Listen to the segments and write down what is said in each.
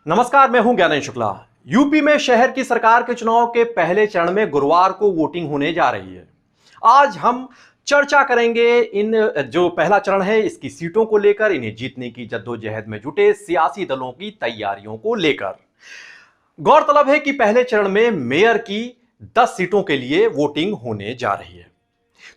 नमस्कार, मैं हूं ज्ञानेश शुक्ला। यूपी में शहर की सरकार के चुनाव के पहले चरण में गुरुवार को वोटिंग होने जा रही है। आज हम चर्चा करेंगे इन जो पहला चरण है इसकी सीटों को लेकर, इन्हें जीतने की जद्दोजहद में जुटे सियासी दलों की तैयारियों को लेकर। गौरतलब है कि पहले चरण में मेयर की 10 सीटों के लिए वोटिंग होने जा रही है।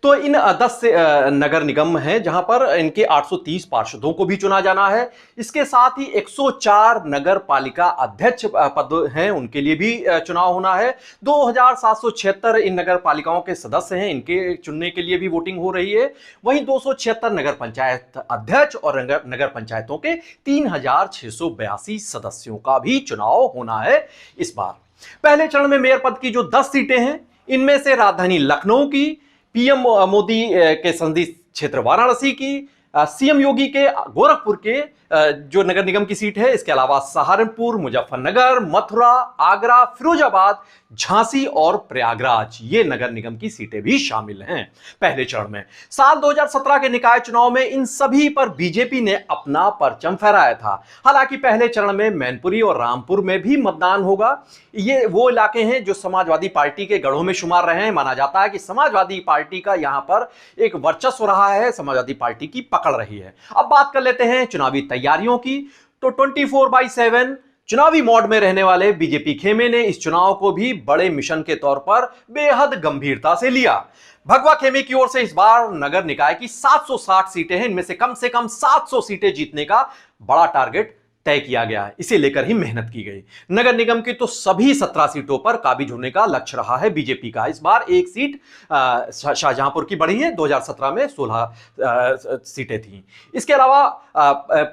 तो इन 10 से नगर निगम हैं जहां पर इनके 830 पार्षदों को भी चुना जाना है। इसके साथ ही 104 नगर पालिका अध्यक्ष पद हैं, उनके लिए भी चुनाव होना है। 2776 इन नगर पालिकाओं के सदस्य हैं, इनके चुनने के लिए भी वोटिंग हो रही है। वहीं 276 नगर पंचायत अध्यक्ष और नगर पंचायतों के 3682 सदस्यों का भी चुनाव होना है। इस बार पहले चरण में मेयर पद की जो 10 सीटें हैं, इनमें से राजधानी लखनऊ की, पीएम मोदी के संसदीय क्षेत्र वाराणसी की, सीएम योगी के गोरखपुर के जो नगर निगम की सीट है, इसके अलावा सहारनपुर, मुजफ्फरनगर, मथुरा, आगरा, फिरोजाबाद, झांसी और प्रयागराज, ये नगर निगम की सीटें भी शामिल हैं पहले चरण में। साल 2017 के निकाय चुनाव में इन सभी पर बीजेपी ने अपना परचम फहराया था। हालांकि पहले चरण में मैनपुरी और रामपुर में भी मतदान होगा। ये वो इलाके हैं जो समाजवादी पार्टी के गढ़ों में शुमार रहे हैं। माना जाता है कि समाजवादी पार्टी का यहां पर एक वर्चस्व रहा है, समाजवादी पार्टी की पकड़ रही है। अब बात कर लेते हैं चुनावी तैयारियों की। तो 24/7 चुनावी मोड में रहने वाले बीजेपी खेमे ने इस चुनाव को भी बड़े मिशन के तौर पर बेहद गंभीरता से लिया। भगवा खेमे की ओर से इस बार नगर निकाय की 760 सीटें हैं, इनमें से कम 700 सीटें जीतने का बड़ा टारगेट तय किया गया है। इसे लेकर ही मेहनत की गई। नगर निगम की तो सभी 17 सीटों पर काबिज होने का लक्ष्य रहा है बीजेपी का। इस बार एक सीट शाहजहांपुर की बढ़ी है, 2017 में 16 सीटें थीं। इसके अलावा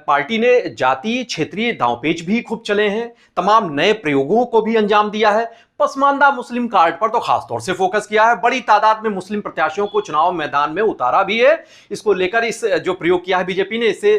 पार्टी ने जातीय क्षेत्रीय दांवपेच भी खूब चले हैं, तमाम नए प्रयोगों को भी अंजाम दिया है। पसमानदा मुस्लिम कार्ड पर तो खासतौर से फोकस किया है। बड़ी तादाद में मुस्लिम प्रत्याशियों को चुनाव मैदान में उतारा भी है। इसको लेकर इस जो प्रयोग किया है बीजेपी ने, इससे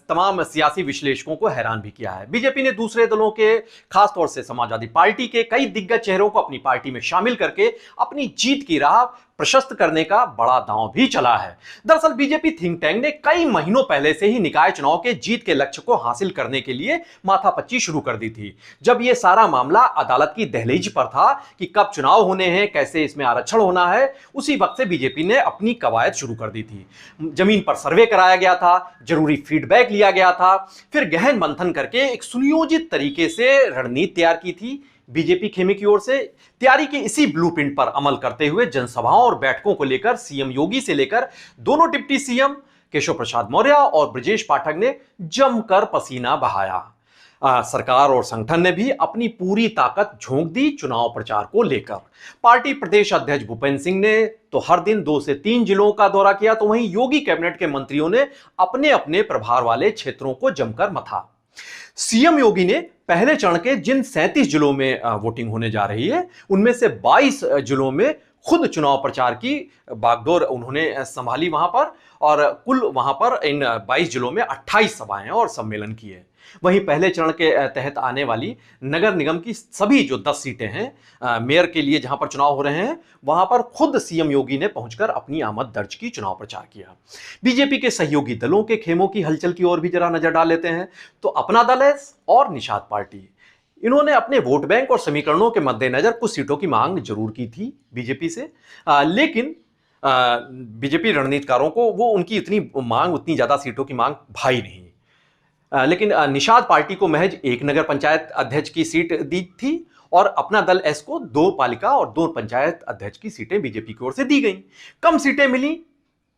तमाम सियासी विश्लेषकों को हैरान भी किया है। बीजेपी ने दूसरे दलों के, खासतौर से समाजवादी पार्टी के कई दिग्गज चेहरों को अपनी पार्टी में शामिल करके अपनी जीत की राह प्रशस्त करने का बड़ा दांव भी चला है। दरअसल बीजेपी थिंक टैंक ने कई महीनों पहले से ही निकाय चुनाव के जीत के लक्ष्य को हासिल करने के लिए माथापच्ची शुरू कर दी थी। जब यह सारा मामला अदालत की दहलीज पर था कि कब चुनाव होने हैं, कैसे इसमें आरक्षण होना है, उसी वक्त से बीजेपी ने अपनी कवायद शुरू कर दी थी। जमीन पर सर्वे कराया गया था, जरूरी फीडबैक लिया गया था, फिर गहन मंथन करके एक सुनियोजित तरीके से रणनीति तैयार की थी बीजेपी खेमे की ओर से। तैयारी के इसी ब्लूप्रिंट पर अमल करते हुए जनसभाओं और बैठकों को लेकर सीएम योगी से लेकर दोनों डिप्टी सीएम केशव प्रसाद मौर्य और ब्रजेश पाठक ने जमकर पसीना बहाया। सरकार और संगठन ने भी अपनी पूरी ताकत झोंक दी चुनाव प्रचार को लेकर। पार्टी प्रदेश अध्यक्ष भूपेंद्र सिंह ने तो हर दिन 2 से 3 जिलों का दौरा किया, तो वहीं योगी कैबिनेट के मंत्रियों ने अपने अपने प्रभार वाले क्षेत्रों को जमकर मथा। सीएम योगी ने पहले चरण के जिन 37 जिलों में वोटिंग होने जा रही है, उनमें से 22 जिलों में खुद चुनाव प्रचार की बागडोर उन्होंने संभाली वहां पर, और कुल वहां पर इन 22 जिलों में 28 सभाएं और सम्मेलन किए। वहीं पहले चरण के तहत आने वाली नगर निगम की सभी जो 10 सीटें हैं मेयर के लिए जहां पर चुनाव हो रहे हैं, वहां पर खुद सीएम योगी ने पहुंचकर अपनी आमद दर्ज की, चुनाव प्रचार किया। बीजेपी के सहयोगी दलों के खेमों की हलचल की ओर भी जरा नजर डाल लेते हैं। तो अपना दल है और निषाद पार्टी, इन्होंने अपने वोट बैंक और समीकरणों के मद्देनजर कुछ सीटों की मांग जरूर की थी बीजेपी से, लेकिन बीजेपी रणनीतिकारों को वो उनकी उतनी ज्यादा सीटों की मांग भाई नहीं। लेकिन निषाद पार्टी को महज एक नगर पंचायत अध्यक्ष की सीट दी थी और अपना दल एस को 2 पालिका और 2 पंचायत अध्यक्ष की सीटें बीजेपी की ओर से दी गई। कम सीटें मिली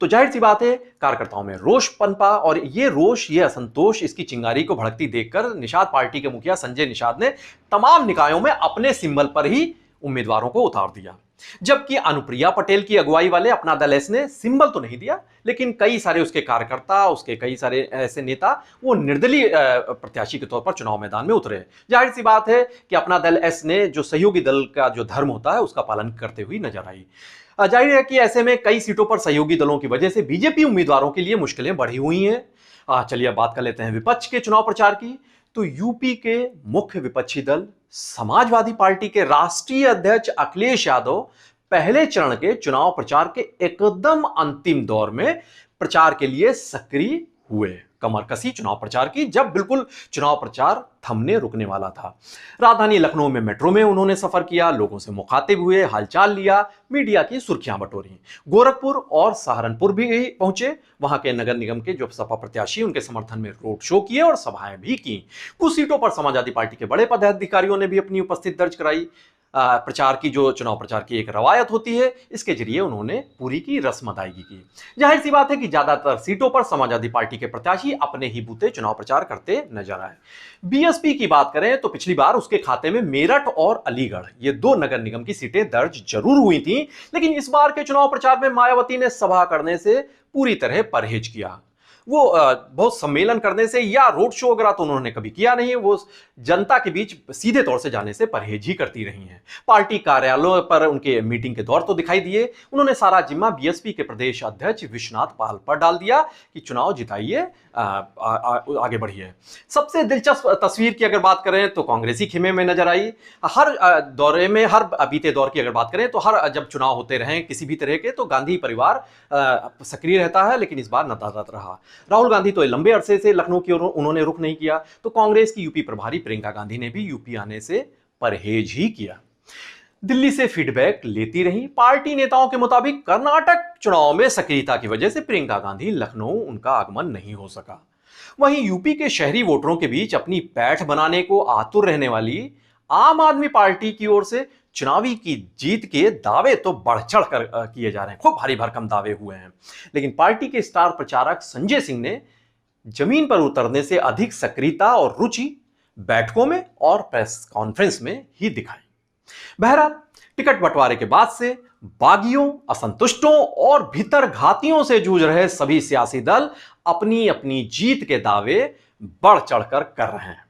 तो जाहिर सी बात है कार्यकर्ताओं में रोष पनपा, और ये रोष, ये असंतोष, इसकी चिंगारी को भड़कती देखकर निषाद पार्टी के मुखिया संजय निषाद ने तमाम निकायों में अपने सिंबल पर ही उम्मीदवारों को उतार दिया। जबकि अनुप्रिया पटेल की अगुवाई वाले अपना दल एस ने सिंबल तो नहीं दिया, लेकिन कई सारे उसके कार्यकर्ता, उसके कई सारे ऐसे नेता वो निर्दलीय प्रत्याशी के तौर पर चुनाव मैदान में उतरे। जाहिर सी बात है कि अपना दल एस ने जो सहयोगी दल का जो धर्म होता है उसका पालन करते हुए नजर आई। जाहिर है कि ऐसे में कई सीटों पर सहयोगी दलों की वजह से बीजेपी उम्मीदवारों के लिए मुश्किलें बढ़ी हुई हैं। चलिए अब बात कर लेते हैं विपक्ष के चुनाव प्रचार की। तो यूपी के मुख्य विपक्षी दल समाजवादी पार्टी के राष्ट्रीय अध्यक्ष अखिलेश यादव पहले चरण के चुनाव प्रचार के एकदम अंतिम दौर में प्रचार के लिए सक्रिय हुए। कमर कसी चुनाव प्रचार की जब बिल्कुल चुनाव प्रचार थमने रुकने वाला था। राजधानी लखनऊ में मेट्रो में उन्होंने सफर किया, लोगों से मुखातिब हुए, हालचाल लिया, मीडिया की सुर्खियां बटोरी। गोरखपुर और सहारनपुर भी पहुंचे, वहां के नगर निगम के जो सपा प्रत्याशी उनके समर्थन में रोड शो किए और सभाएं भी की। कुछ सीटों पर समाजवादी पार्टी के बड़े पदाधिकारियों ने भी अपनी उपस्थिति दर्ज कराई। प्रचार की जो चुनाव प्रचार की एक रवायत होती है, इसके जरिए उन्होंने पूरी की रस्म अदायगी की। जाहिर सी बात है कि ज्यादातर सीटों पर समाजवादी पार्टी के प्रत्याशी अपने ही बूते चुनाव प्रचार करते नजर आए। बीएसपी की बात करें तो पिछली बार उसके खाते में मेरठ और अलीगढ़ ये दो नगर निगम की सीटें दर्ज जरूर हुई थीं, लेकिन इस बार के चुनाव प्रचार में मायावती ने सभा करने से पूरी तरह परहेज किया। वो बहुत सम्मेलन करने से या रोड शो वगैरह तो उन्होंने कभी किया नहीं। वो जनता के बीच सीधे तौर से जाने से परहेज ही करती रही हैं। पार्टी कार्यालयों पर उनके मीटिंग के दौर तो दिखाई दिए। उन्होंने सारा जिम्मा बीएसपी के प्रदेश अध्यक्ष विश्वनाथ पाल पर डाल दिया कि चुनाव जिताइए, आगे बढ़िए। सबसे दिलचस्प तस्वीर की अगर बात करें तो कांग्रेसी खेमे में नजर आई। हर दौरे में, हर बीते दौर की अगर बात करें तो हर जब चुनाव होते रहे किसी भी तरह के, तो गांधी परिवार सक्रिय रहता है, लेकिन इस बार नदारद रहा। राहुल गांधी तो लंबे अरसे से लखनऊ की ओर उन्होंने रुख नहीं किया, तो कांग्रेस की यूपी प्रभारी प्रियंका गांधी ने भी यूपी आने से परहेज ही किया। दिल्ली से फीडबैक लेती रही। पार्टी नेताओं के मुताबिक कर्नाटक चुनाव में सक्रियता की वजह से प्रियंका गांधी लखनऊ उनका आगमन नहीं हो सका। वहीं यूपी के शहरी वोटरों के बीच अपनी पैठ बनाने को आतुर रहने वाली आम आदमी पार्टी की ओर से चुनावी की जीत के दावे तो बढ़ चढ़ कर किए जा रहे हैं, खूब भारी भरकम दावे हुए हैं। लेकिन पार्टी के स्टार प्रचारक संजय सिंह ने जमीन पर उतरने से अधिक सक्रियता और रुचि बैठकों में और प्रेस कॉन्फ्रेंस में ही दिखाई। बहरहाल टिकट बंटवारे के बाद से बागियों, असंतुष्टों और भीतरघातियों से जूझ रहे सभी सियासी दल अपनी अपनी जीत के दावे बढ़ चढ़कर कर रहे हैं।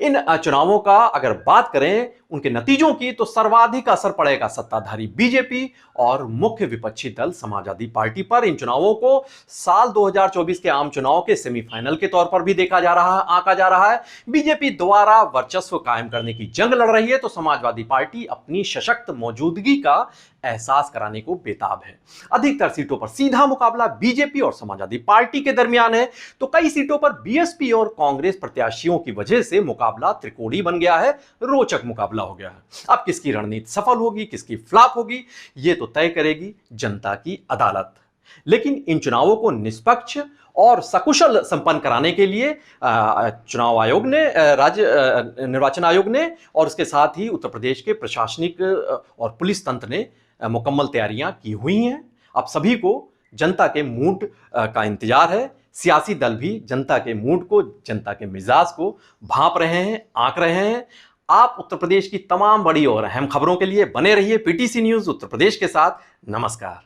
इन चुनावों का अगर बात करें उनके नतीजों की, तो सर्वाधिक असर पड़ेगा सत्ताधारी बीजेपी और मुख्य विपक्षी दल समाजवादी पार्टी पर। इन चुनावों को साल 2024 के आम चुनाव के सेमीफाइनल के तौर पर भी देखा जा रहा है, आंका जा रहा है। बीजेपी द्वारा वर्चस्व कायम करने की जंग लड़ रही है, तो समाजवादी पार्टी अपनी सशक्त मौजूदगी का एहसास कराने को बेताब है। अधिकतर सीटों पर सीधा मुकाबला बीजेपी और समाजवादी पार्टी के दरमियान है, तो कई सीटों पर बीएसपी और कांग्रेस प्रत्याशियों की वजह से मुकाबला त्रिकोणीय बन गया है, रोचक मुकाबला हो गया है। अब किसकी रणनीति सफल होगी, किसकी फ्लॉप होगी, ये तो तय करेगी जनता की अदालत। लेकिन इन चुनावों को निष्पक्ष और सकुशल संपन्न कराने के लिए चुनाव आयोग ने, राज्य निर्वाचन आयोग ने और उसके साथ ही उत्तर प्रदेश के प्रशासनिक और पुलिस तंत्र ने मुकम्मल तैयारियां की हुई हैं। अब सभी को जनता के मूड का इंतजार है। सियासी दल भी जनता के मूड को, जनता के मिजाज को भांप रहे हैं, आंक रहे हैं। आप उत्तर प्रदेश की तमाम बड़ी और अहम खबरों के लिए बने रहिए पीटीसी न्यूज उत्तर प्रदेश के साथ। नमस्कार।